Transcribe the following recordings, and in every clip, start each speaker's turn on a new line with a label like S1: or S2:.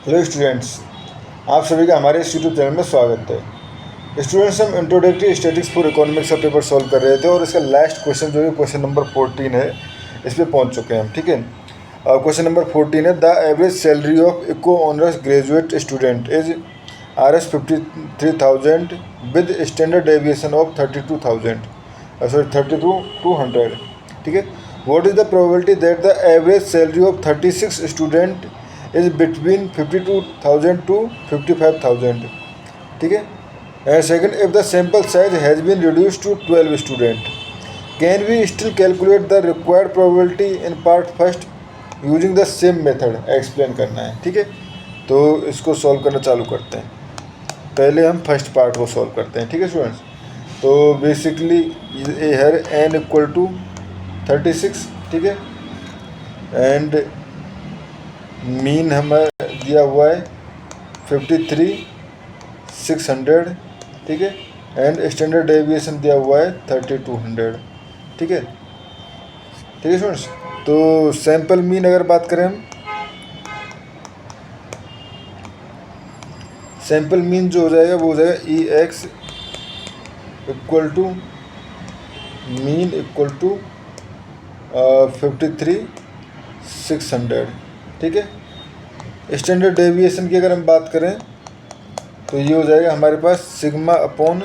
S1: Hello students, आप सभी का हमारे इस यूट्यूब चैनल में स्वागत है। स्टूडेंट्स, हम इंट्रोडक्टरी स्टैटिस्टिक्स फॉर इकोनॉमिक्स का पेपर सॉल्व कर रहे थे और इसका लास्ट क्वेश्चन जो है क्वेश्चन नंबर 14 है, इस पर पहुंच चुके हैं हम। ठीक है, क्वेश्चन नंबर 14 है, the average salary of eco honours graduate student is Rs 53,000 with standard deviation of 32,200। ठीक है, what is the probability that the average salary of 36 student is between 52,000 to 55,000। ठीक है, and second, if the sample size has been reduce to 12 student, can we still calculate the required probability in part first using the same method. Explain करना है। ठीक है, तो इसको solve करना चालू करते हैं। पहले हम फर्स्ट पार्ट को सॉल्व करते हैं। ठीक है स्टूडेंट्स, तो बेसिकली ये है n इक्वल टू 36। ठीक है, एंड मीन हमें दिया हुआ है 53,600। ठीक है, एंड स्टैंडर्ड डेविएशन दिया हुआ है 3,200। ठीक है, ठीक है स्टूडेंट्स, तो सैम्पल मीन अगर बात करें हम, सैम्पल मीन जो हो जाएगा वो हो जाएगा EX equal to mean equal to 53,600। ठीक है, स्टैंडर्ड डेविएशन की अगर हम बात करें तो ये हो जाएगा हमारे पास sigma upon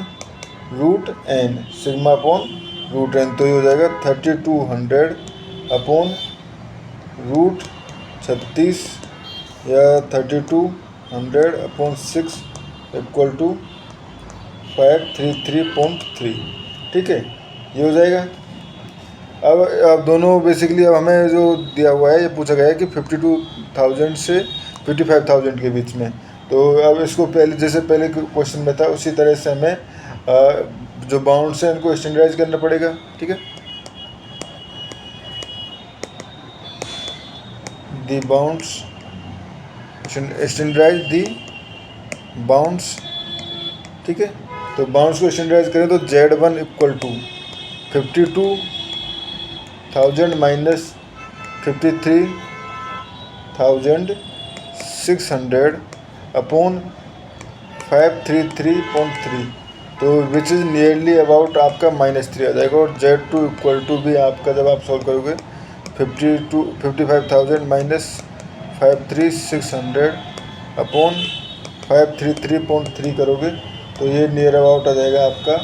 S1: root N, sigma upon root N, तो ये हो जाएगा 3,200 अपॉन रूट 36 या 3,200 अपॉन 6 इक्वल टू 533.3। ठीक है, ये हो जाएगा। अब दोनों बेसिकली, अब हमें जो दिया हुआ है ये पूछा गया है कि 52,000 से 55,000 के बीच में, तो अब इसको पहले जैसे पहले क्वेश्चन में था उसी तरह से हमें जो बाउंड्स हैं इनको स्टैंडर्डाइज करना पड़ेगा। ठीक है, दी बाउंड्स, स्टैंडर्डाइज दी बाउंड्स। ठीक है, तो बाउंड्स को स्टैंडर्डाइज करें तो Z1 equal to 52,000 minus 53,600 upon 533.3, तो विच इज़ नियरली अबाउट आपका -3 आ जाएगा। और Z2 इक्वल टू भी आपका, जब आप सॉल्व करोगे 55,000 माइनस 53,600 अपॉन 533.3 करोगे तो ये नियर अबाउट आ जाएगा आपका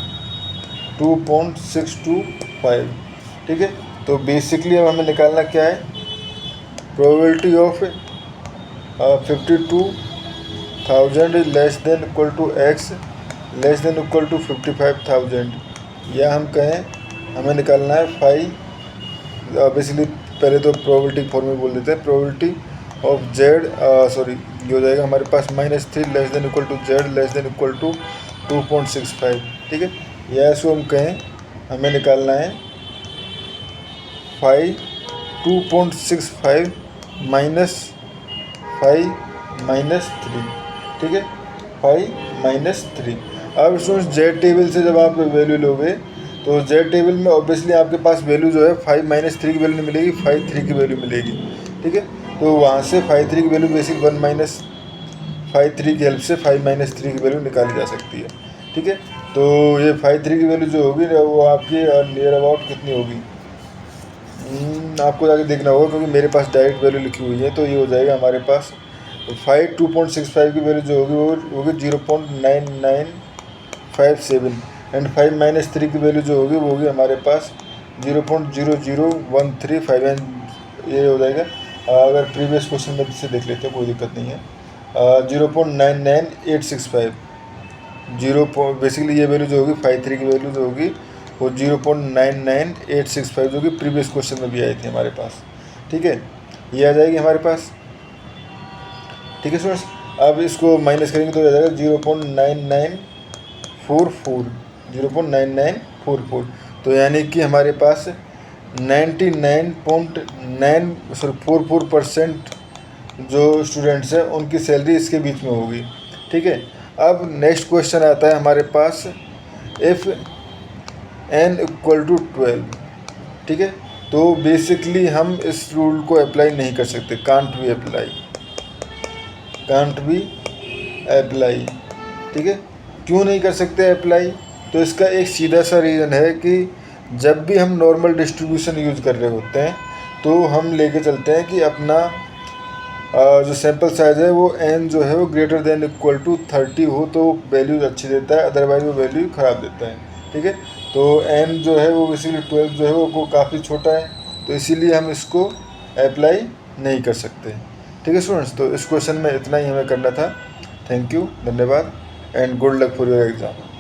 S1: 2.625। ठीक है, तो बेसिकली अब हमें निकालना क्या है, probability of 52,000 is less than equal to x less than equal to 55,000, या हम कहें हमें निकालना है बेसिकली पहले तो प्रोबेबिलिटी फॉर्म में बोल देते हैं, प्रोबेबिलिटी ऑफ Z, सॉरी ये हो जाएगा हमारे पास -3 less than equal to Z less than equal to 2.65। ठीक है, या इसको हम कहें हमें निकालना है 2.65 माइनस 5 माइनस 3। ठीक है, 5 माइनस 3। अब स्टूडेंट्स Z टेबल से जब आप वैल्यू लोगे तो Z टेबल में ऑब्वियसली आपके पास वैल्यू जो है 5 माइनस 3 की वैल्यू नहीं मिलेगी, 5 3 की वैल्यू मिलेगी। ठीक है, तो वहाँ से 5 3 की वैल्यू बेसिक 1 माइनस 5 3 की हेल्प से 5 माइनस 3 की वैल्यू निकाली जा सकती है। ठीक है, तो ये 5 3 की वैल्यू जो होगी वो आपकी नियर अबाउट कितनी होगी, आपको जाके देखना होगा क्योंकि मेरे पास डायरेक्ट वैल्यू लिखी हुई है। तो ये हो जाएगा हमारे पास 2.65 की वैल्यू जो होगी वो होगी 0.9957, एंड 5 माइनस 3 की वैल्यू जो होगी वो होगी हमारे पास 0.00135, ये हो जाएगा। अगर प्रीवियस क्वेश्चन में से देख लेते हैं कोई दिक्कत नहीं है, 0.99865, बेसिकली ये वैल्यू जो होगी 5 3 की वैल्यू जो होगी वो 0.99865 जो कि प्रीवियस क्वेश्चन में भी आई थी हमारे पास। ठीक है, ये आ जाएगी हमारे पास। ठीक है स्टूडेंट्स, अब इसको माइनस करेंगे तो आ जाएगा 0.9944, तो यानी कि हमारे पास 99.944% जो स्टूडेंट्स हैं उनकी सैलरी इसके बीच में होगी। ठीक है, अब नेक्स्ट क्वेश्चन आता है हमारे पास, इफ़ n इक्वल टू 12। ठीक है, तो बेसिकली हम इस रूल को अप्लाई नहीं कर सकते, कांट कांट बी अप्लाई। ठीक है, क्यों नहीं कर सकते अप्लाई? तो इसका एक सीधा सा रीज़न है कि जब भी हम नॉर्मल डिस्ट्रीब्यूशन यूज़ कर रहे होते हैं तो हम लेके चलते हैं कि अपना जो सैम्पल साइज़ है वो n जो है वो ग्रेटर देन इक्वल टू 30 हो तो वैल्यूज अच्छी देता है, अदरवाइज वो वैल्यू ख़राब देता है। ठीक है, तो n जो है वो बेसिकली 12 जो है वो काफ़ी छोटा है, तो इसीलिए हम इसको अप्लाई नहीं कर सकते। ठीक है स्टूडेंट्स, तो इस क्वेश्चन में इतना ही हमें करना था। थैंक यू, धन्यवाद and good luck for your exam.